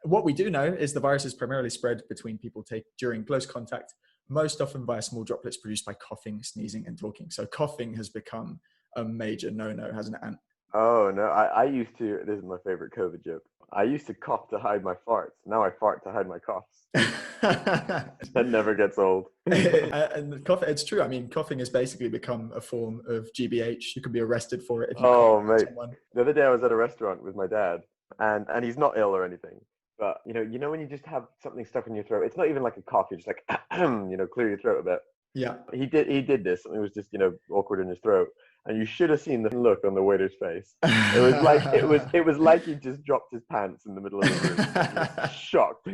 What we do know is the virus is primarily spread between people during close contact, most often via small droplets produced by coughing, sneezing, and talking. So coughing has become a major no-no, hasn't it, Ant? Oh no, I used to. This is my favorite COVID joke. I used to cough to hide my farts. Now I fart to hide my coughs. That never gets old. And it's true. I mean, coughing has basically become a form of GBH. You can be arrested for it if you cough Oh at mate, someone. the other day I was at a restaurant with my dad, and he's not ill or anything. But you know when you just have something stuck in your throat, it's not even like a cough. You're just like, clear your throat a bit. Yeah. He did this, and it was just awkward in his throat. And you should have seen the look on the waiter's face. It was like he just dropped his pants in the middle of the room. He was shocked.